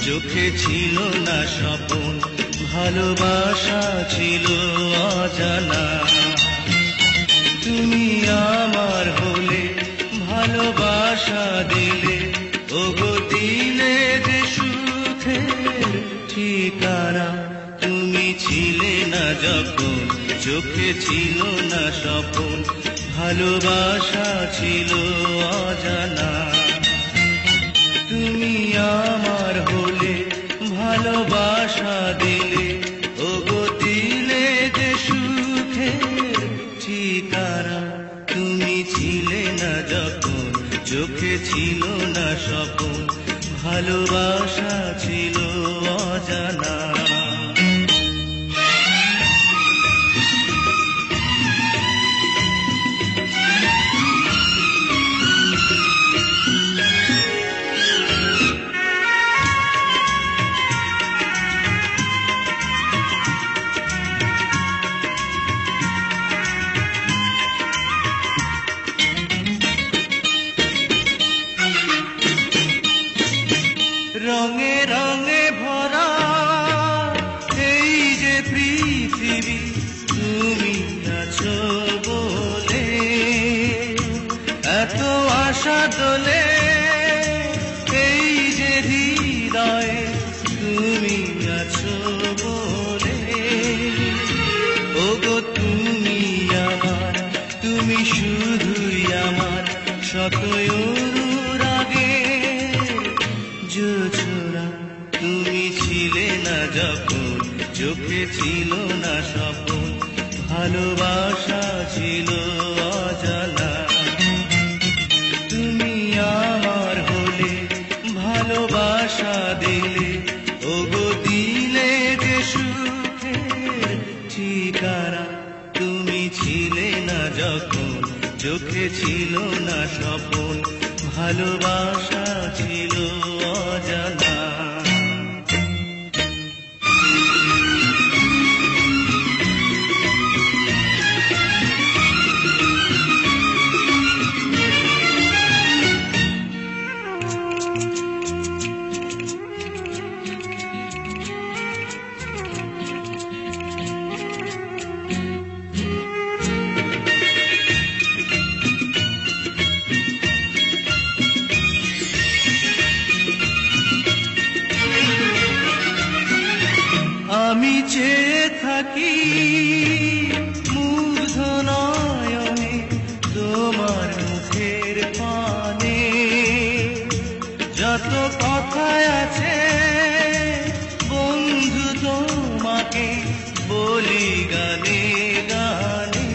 চোখে ছিল না স্বপন, ভালোবাসা ছিল অজানা। তুমি আমার হলে, ভালোবাসা দিলে, ওগো দিলে যে সুখের ঠিকানা। তুমি ছিলে না যখন, চোখে ছিল না স্বপন, ভালোবাসা ছিল অজানা। তুমি আমার হলে, ভালোবাসা দিলে, ওগো দিলে যে সুখের ঠিকানা। তুমি ছিলে না যখন, চোখে ছিল না স্বপন, ভালোবাসা ছিল অজানা। রঙে রঙে ভরা এই যে পৃথিবী, তুমি আছো বলে এত আশা দোলে। এই যে হৃদয়ে তুমি আছো বলে, ওগো তুমি আমার, তুমি শুধুই আমার, শত অনুরাগে জোছনা। তুমি ছিলে না যখন, চোখে ছিল না স্বপন, ভালোবাসা ছিল অজানা। তুমি আমার হলে, ভালোবাসা দিলে, ওগো দিলে যে সুখের ঠিকানা। তুমি ছিলে না যখন, চোখে ছিল না স্বপন, ভালোবাসা ছিল অজানা। আমি চেয়ে থাকি মুগ্ধ নয়নে তোমার মুখের পানে, যত কথা আছে বন্ধু তোমাকে বলি গানে গানে।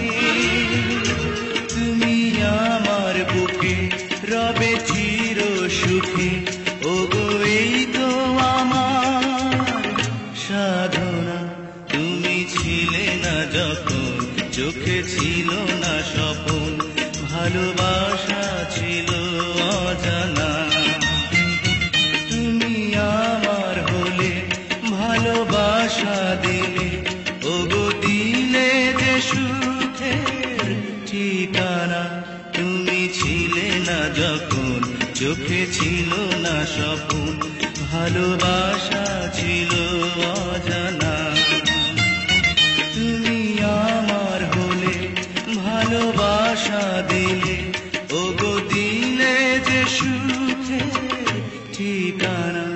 তুমি আমার বুকে রবে চির সুখে, ওগো এই তো আমার সাধনা। তুমি ছিলে না যখন, চোখে ছিল না স্বপন, ভালোবাসা ছিল অজানা। তুমি আমার হলে, ভালোবাসা দিলে, ওগো দিলে যে সুখের ঠিকানা। তুমি ছিলে না যখন, চোখে ছিল না স্বপন, ভালোবাসা ছিল অজানা। তুমি আমার হলে, ভালোবাসা দিলে, ওগো দিলে যে সুখের ঠিকানা।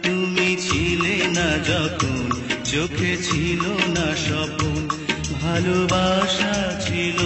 তুমি ছিলে না যখন, চোখে ছিল না স্বপন, ভালোবাসা ছিল